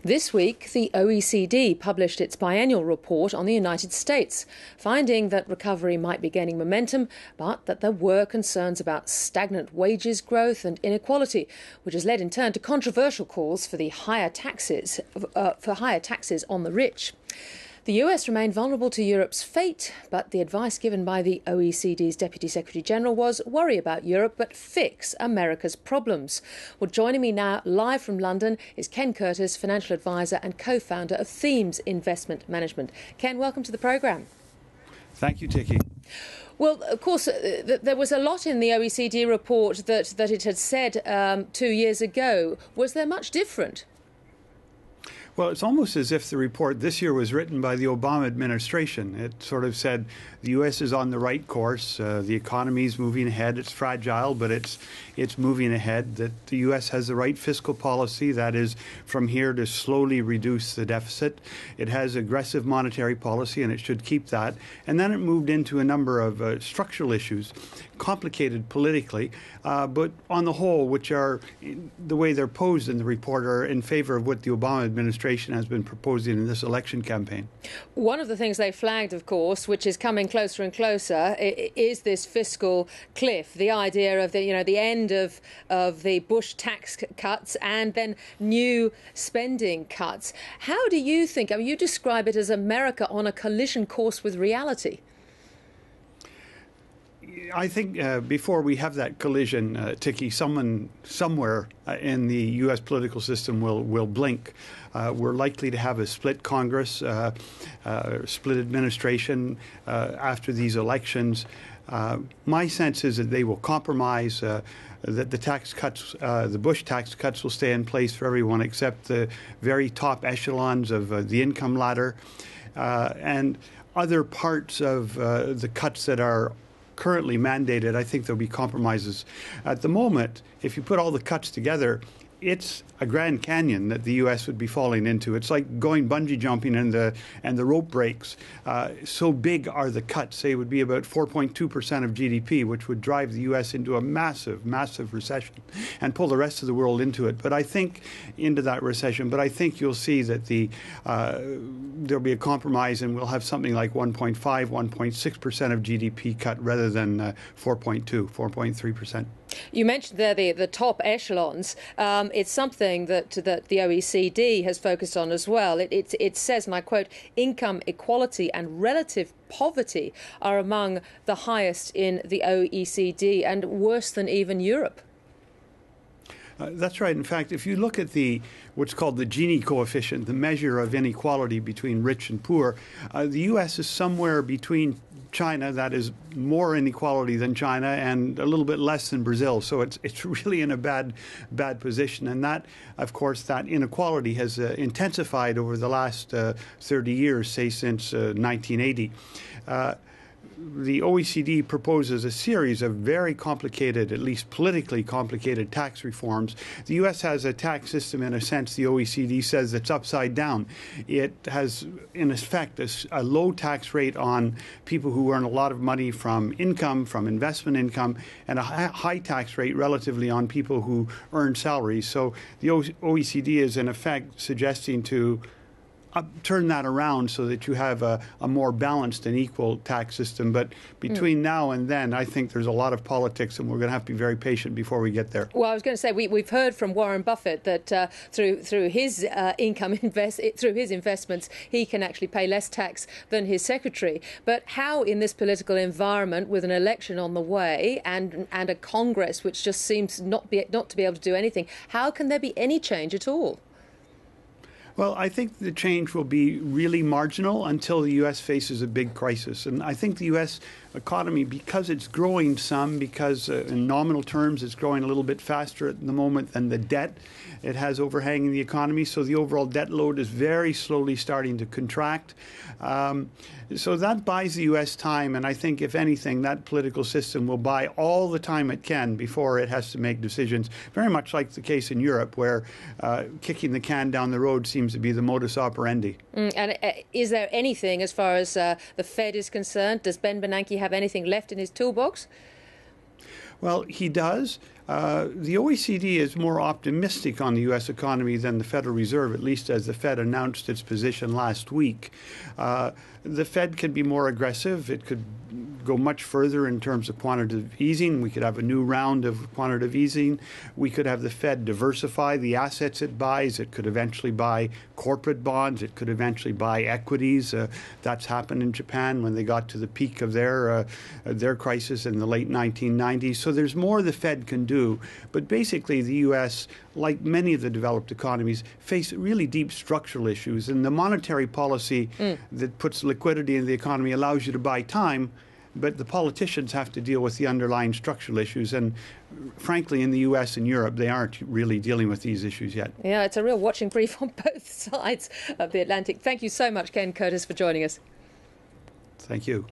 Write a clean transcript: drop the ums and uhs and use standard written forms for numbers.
This week, the OECD published its biennial report on the United States, finding that recovery might be gaining momentum, but that there were concerns about stagnant wages growth and inequality, which has led in turn to controversial calls for higher taxes on the rich. The US remained vulnerable to Europe's fate, but the advice given by the OECD's Deputy Secretary General was worry about Europe but fix America's problems. Well, joining me now live from London is Ken Courtis, financial advisor and co-founder of Themes Investment Management. Ken, welcome to the programme. Thank you, Tiki. Well, of course, there was a lot in the OECD report that it had said 2 years ago. Was there much different? Well, it's almost as if the report this year was written by the Obama administration. It sort of said the U.S. is on the right course. The economy is moving ahead. It's fragile, but it's moving ahead. That the U.S. has the right fiscal policy. That is, from here to slowly reduce the deficit. It has aggressive monetary policy, and it should keep that. And then it moved into a number of structural issues, complicated politically, but on the whole, which are the way they're posed in the report, are in favor of what the Obama administration has been proposing in this election campaign. One of the things they flagged, of course, which is coming closer and closer, is this fiscal cliff, the idea of the end of the Bush tax cuts and then new spending cuts. How do you think, you describe it as America on a collision course with reality? I think before we have that collision, Tiki, someone somewhere in the U.S. political system will blink. We're likely to have a split Congress, split administration after these elections. My sense is that they will compromise, that the tax cuts, the Bush tax cuts will stay in place for everyone except the very top echelons of the income ladder, and other parts of the cuts that are currently mandated. I think there'll be compromises. At the moment, if you put all the cuts together, it's a Grand Canyon that the U.S. would be falling into. It's like going bungee jumping and the rope breaks. So big are the cuts. They would be about 4.2% of GDP, which would drive the U.S. into a massive, massive recession and pull the rest of the world into it. But I think into that recession. But I think you'll see that there'll be a compromise, and we'll have something like 1.5, 1.6% of GDP cut rather than 4.2, 4.3%. You mentioned there the top echelons. It's something that the OECD has focused on as well. It says, and I quote, income equality and relative poverty are among the highest in the OECD and worse than even Europe. That's right. In fact, if you look at what's called the Gini coefficient, the measure of inequality between rich and poor, the U.S. is somewhere between China, that is more inequality than China, and a little bit less than Brazil. So it's really in a bad position. And that, of course, that inequality has intensified over the last 30 years, say since 1980. The OECD proposes a series of very complicated, at least politically complicated tax reforms. The U.S. has a tax system, in a sense, the OECD says, that's upside down. It has, in effect, a low tax rate on people who earn a lot of money from income, from investment income, and a high tax rate relatively on people who earn salaries. So the OECD is, in effect, suggesting to turn that around so that you have a more balanced and equal tax system. But between now and then, I think there's a lot of politics, and we're going to have to be very patient before we get there. Well, I was going to say, we've heard from Warren Buffett that through his through his investments, he can actually pay less tax than his secretary. But how, in this political environment, with an election on the way and a Congress which just seems not to be able to do anything, how can there be any change at all? Well, I think the change will be really marginal until the U.S. faces a big crisis. And I think the U.S. economy, because it's growing some, because in nominal terms it's growing a little bit faster at the moment than the debt it has overhanging the economy. So the overall debt load is very slowly starting to contract. So that buys the U.S. time. And I think, if anything, that political system will buy all the time it can before it has to make decisions, very much like the case in Europe, where kicking the can down the road seems to be the modus operandi. And is there anything, as far as the Fed is concerned, does Ben Bernanke have anything left in his toolbox? Well, he does. The OECD is more optimistic on the U.S. economy than the Federal Reserve, at least as the Fed announced its position last week. The Fed could be more aggressive. It could go much further in terms of quantitative easing. We could have a new round of quantitative easing. We could have the Fed diversify the assets it buys. It could eventually buy corporate bonds. It could eventually buy equities. That's happened in Japan when they got to the peak of their crisis in the late 1990s. So there's more the Fed can do. But basically, the U.S., like many of the developed economies, face really deep structural issues. And the monetary policy that puts liquidity in the economy allows you to buy time, but the politicians have to deal with the underlying structural issues. And frankly, in the U.S. and Europe, they aren't really dealing with these issues yet. Yeah, it's a real watching brief on both sides of the Atlantic. Thank you so much, Ken Courtis, for joining us. Thank you.